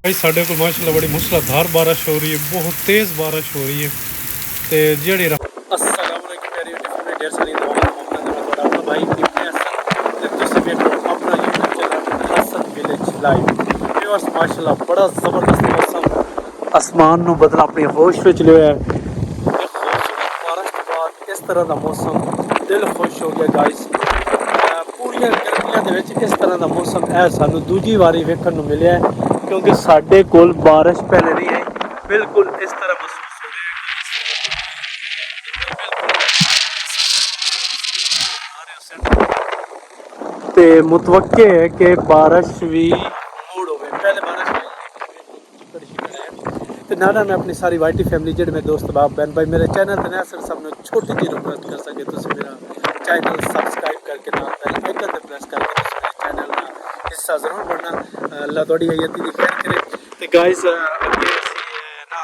भाई साढ़े को माशाल्लाह बड़ी मूसलाधार बारिश हो रही है, बहुत तेज़ बारिश हो रही है। तो जेड़ी अस्सलाम वालेकुम प्यारे यूट्यूब में ढेर सारी दुआएं मोहम्मद अपना भाई इब्ने हसन ते तुसीं देखो अपना YouTube channel Hasan village live. Viewers माशाल्लाह बड़ा ज़बरदस्त मौसम, आसमान नूं बदल अपनी होश विच लिया है। बारिश के बाद इस तरह का मौसम दिल खुश हो गया गाइस। पूरी गर्मियां दे विच इस तरह का मौसम है सानू दूजी वारी वेखण नूं मिलिया है, क्योंकि साढ़े कोल बारिश पहले नहीं आई। बिल्कुल इस तरह महसूस हो रहा है ते मुतवक्के है कि बारिश भी मूड हो पहले बारिश तो नाना मैं अपनी सारी वाईटी फैमिली जेडे मेरे दोस्त बाप बहन भाई मेरे चैनल ते नया सर सबने छोटी जी रिक्वेस्ट कर सके तो मेरा चैनल सब्सक्राइब करके ना बेल आइकन ते प्रेस करके मेरे चैनल का हिस्सा जरूर बनना। अल्लाह थोड़ी हयाती दी खैर करे। तो गाइस अगे असी ना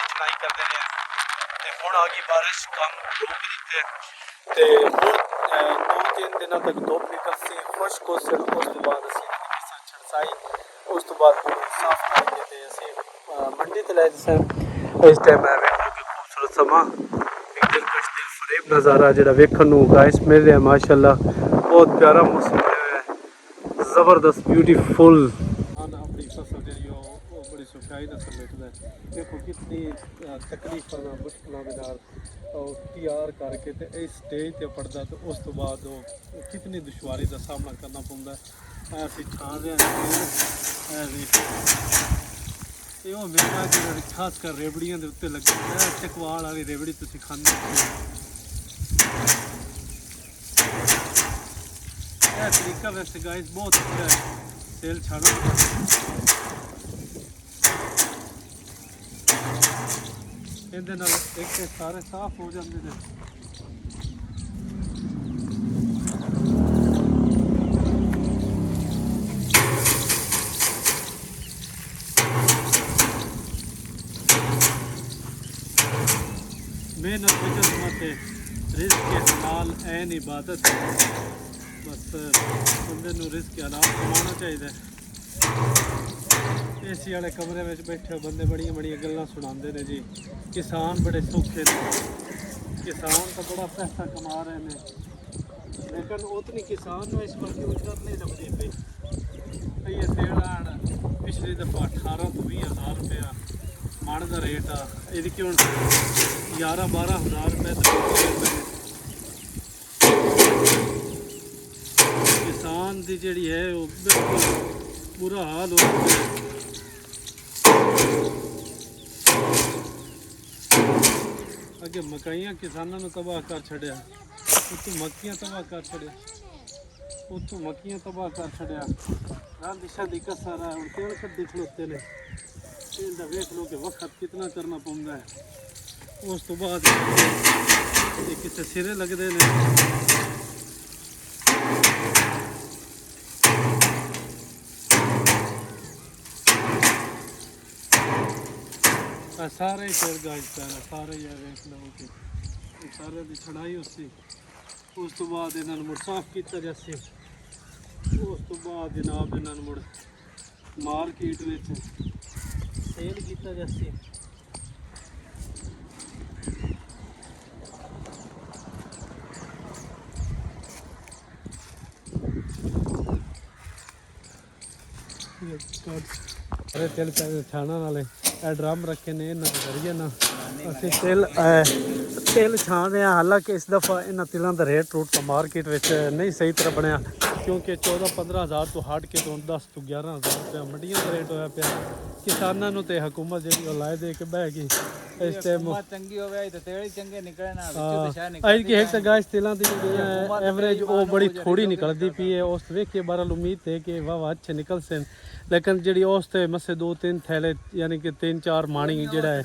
चढ़ाई करते रहे ते हुण आ गई बारिश, काम रोक दिते ते हुण 2-3 दिनों तक धुप निकलसी, खुश्क हो सी। उस तो बाद असी छड़साई, उस तो बाद साफ करके ते असी मंडी ते लै जैसे इस टाइम है खूबसूरत समा एक दिलकश दिल फरेब नज़ारा जो वेखण नूं गाइस मिल रहा है। माशाल्लाह बहुत प्यारा मौसम है, ज़बरदस्त ब्यूटीफुल। अपनी फसल जी बड़ी सफाई नसल बैठता है। देखो कितनी तकलीफ मुश्किलों के नाल तैयार करके ते इस स्टेज ते पड़दा तो उस तो बाद कितनी दुश्वारी का सामना करना पौंदा है। असीं छां ये मेरा जो खास कर रेवड़ियां के उत्ते लगे चकवाल वाली रेवड़ी तुसीं खांदे तरीका वैसे गाइस बहुत अच्छा है। तेल छाड़ो इहदे नाल एक सारे साफ हो जाते हैं। मेहनत वजह मत रिस्क के हलाल ऐन इबादत है। बस बंदे नूं रिस्क के हलाल कमाना चाहिए। एसी वाले कमरे में बैठे बंदे बड़िया बड़िया गल्लां सुनाते हैं जी, किसान बड़े सौखे ने, किसान तो बड़ा पैसा कमा रहे हैं, लेकिन उतनी किसान में इस वक्त उजरत नहीं लभदी पई। ये तेल पिछली दफ़ा 18 तो 20 हज़ार रुपया मण का रेट आ, ये हूँ 11-12 हज़ार रुपये। किसान की जी है वो बिल्कुल बुरा हाल हो गया। अगे मकाइयां किसानों ने तबाह कर छड़िया, उतों मक्कियां तबाह कर छड़िया, उतों मक्कियां तबाह कर छड़िया। रंग शादी कसर है हूँ तेल कड्डी खलोते ने। इनका वेख लो कि वक्त कितना करना पौंदा है। उस तो बाद किसी सिरे लगते हैं। सारे ही फिर गाइस सारे ही वेख लो कि सारे की छड़ाई उसी। उस तो बाद इन्होंने मुड़ साफ किया जैसे, उस तो बाद जनाब इन्होंने मुड़ मार्केट में सेल किया जैसे। तेल छाणा वाले ड्रम रखे ने इन्होंने करिए ना असी तेल छाण रहे हैं। हालांकि इस दफ़ा इन्होंने तिलों का रेट रूट तो मार्केट में नहीं सही तरह बनया, क्योंकि 14-15 हज़ार तो हट के तो 10 तो 11 हज़ार रुपया मंडियों का रेट होया पिया। किसानों तो हुकूमत जी लाई दे के बह गई इस टाइम। एक गाइस तिलों की एवरेज वो बड़ी थोड़ी निकलती पी है। उस वेखिए बहरहाल उम्मीद है कि वाह अच्छे निकल सन, लेकिन जी उस मसे 2-3 थैले यानी कि 3-4 माणी जोड़ा है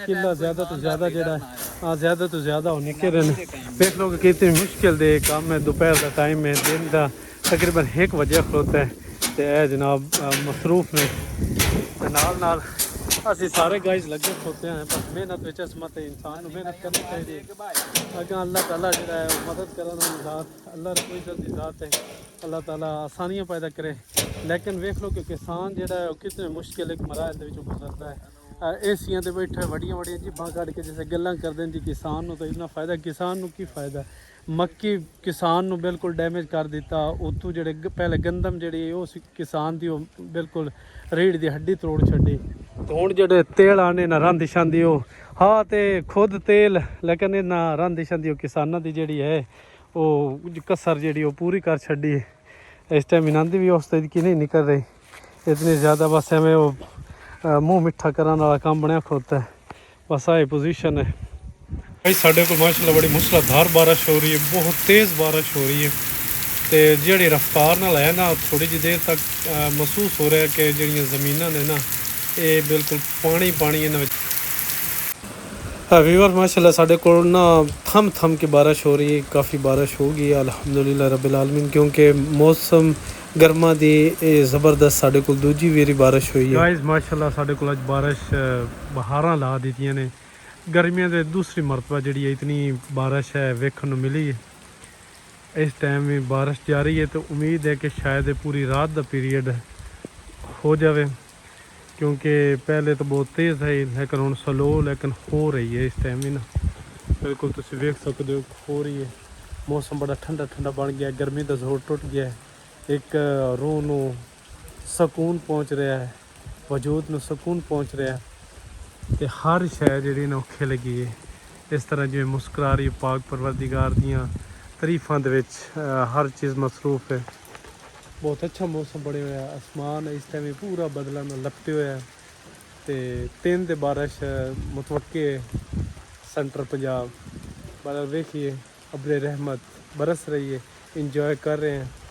किला ज़्यादा तो ज़्यादा जोड़ा हाँ ज़्यादा तो ज़्यादा हो निकल रहे। देख लो कि कितनी मुश्किल दे काम है। दोपहर का टाइम है, दिन का तकरीबन 1 बजे खलोता है। तो जनाब मसरूफ में नाल ਅਸੀਂ ਸਾਰੇ गाइस लगे होते हैं बस मेहनत विच असमत इंसान ਨੂੰ मेहनत करनी चाहिए अगर अल्लाह ताला ਜਿਹੜਾ ਹੈ मदद ਕਰਨ ਵਾਲੀ ਜ਼ਾਤ अल्लाह रब्बुल इज़्ज़त ਦੀ ਜ਼ਾत है अल्लाह ताला आसानियां पैदा करे लेकिन वेख लो कि किसान ਜਿਹੜਾ है कितने मुश्किल एक मराहल ਦੇ ਵਿੱਚੋਂ गुजरता है एसियां ਤੇ ਬੈਠੇ ਵੱਡੀਆਂ ਵੱਡੀਆਂ ਜੀਬਾਂ ਕੱਢ ਕੇ ਜਿਵੇਂ ਗੱਲਾਂ ਕਰਦੇ ਨੇ ਜੀ ਕਿਸਾਨ ਨੂੰ ਤਾਂ ਇੰਨਾ ਫਾਇਦਾ ਕਿਸਾਨ ਨੂੰ ਕੀ ਫਾਇਦਾ मक्की किसान ਨੂੰ ਬਿਲਕੁਲ ਡੈਮੇਜ ਕਰ ਦਿੱਤਾ ਉਤੋਂ ਜਿਹੜੇ ਪਹਿਲੇ ਗੰਦਮ ਜਿਹੜੀ ਉਹ ਕਿਸਾਨ ਦੀ ਉਹ ਬਿਲਕੁਲ ਰੀੜ ਦੀ ਹੱਡੀ ਤੋੜ ਛੱਡੀ ਤੇ ਹੁਣ ਜਿਹੜੇ ਤੇਲ ਆਣੇ ਨਾ ਰੰਧ ਛਾਂਦੀ ਉਹ ਹਾਂ ਤੇ ਖੁਦ ਤੇਲ ਲੇਕਿਨ ਇਹਨਾਂ ਰੰਧ ਛਾਂਦੀ ਉਹ ਕਿਸਾਨਾਂ ਦੀ ਜਿਹੜੀ ਹੈ ਉਹ ਕਸਰ ਜਿਹੜੀ ਉਹ ਪੂਰੀ ਕਰ ਛੱਡੀ ਇਸ ਟਾਈਮ ਇਹਨਾਂ ਦੀ ਵੀ ਉਸ ਤੇ ਕੀ ਨਹੀਂ ਨਿਕਲ ਰਹੀ इतनी ज़्यादा बस हमें वो मुँह मिठा कराने वाला काम बनया खोता है बस आए पोजीशन है भाई साढ़े को माशाल्लाह बड़ी मूसलाधार बारिश हो रही है बहुत तेज़ बारिश हो रही है तो जी रफ्तार नाल है ना थोड़ी जी देर तक महसूस हो रहा है कि जी ज़मीन ने ना ये बिल्कुल पानी पानी इन्होंने वीवर माशाल्लाह साढ़े को ना थम थम के बारिश हो रही है काफ़ी बारिश होगी अल्हम्दुलिल्लाह रब्बिल आलमीन क्योंकि मौसम गर्मा दी ज़बरदस्त साढ़े को दूजी वेरी बारिश हुई है गाइस माशाल्लाह साढ़े को अज बारिश बहारां ला दित्तियां ने गर्मियां दे दूसरी मरतबा जी इतनी बारिश है वेखण नूं मिली है इस टाइम भी बारिश जारी है तो उम्मीद है कि शायद पूरी रात का पीरियड हो जाए क्योंकि पहले तो बहुत तेज़ है लेकिन हुण स्लो लेकिन हो रही है इस टाइम भी ना बिल्कुल तुसीं वेख सकते हो हो रही है मौसम बड़ा ठंडा ठंडा बन गया गर्मी का जोर टुट गया है एक रूह ਨੂੰ ਸਕੂਨ ਪਹੁੰਚ ਰਿਹਾ ਹੈ ਵਜੂਦ ਨੂੰ ਸਕੂਨ ਪਹੁੰਚ ਰਿਹਾ ਤੇ ਹਰ ਸ਼ੈ ਜਿਹੜੀ ਨਾ ਖਿਲ ਗਈ ਹੈ ਇਸ ਤਰ੍ਹਾਂ ਜਿਵੇਂ ਮੁਸਕਰਾ ਰਹੀ ਪਾਕ ਪਰਵਰਦੀਗਾਰ ਦੀਆਂ ਤਾਰੀਫਾਂ ਦੇ ਵਿੱਚ ਹਰ ਚੀਜ਼ ਮਸਰੂਫ ਹੈ ਬਹੁਤ ਅੱਛਾ ਮੌਸਮ ਬਣਿਆ ਹੋਇਆ ਅਸਮਾਨ ਇਸ ਟਾਈਮ ਪੂਰਾ ਬਦਲਾਂ ਨਾਲ ਲਪਟੇ ਹੋਇਆ ਤੇ 3 ਤੇ ਬਾਰਿਸ਼ ਮੁਤਵੱਕੇ सेंटर पंजाब बड़ा देखिए अब्र रहमत बरस रही है इंजॉय कर रहे हैं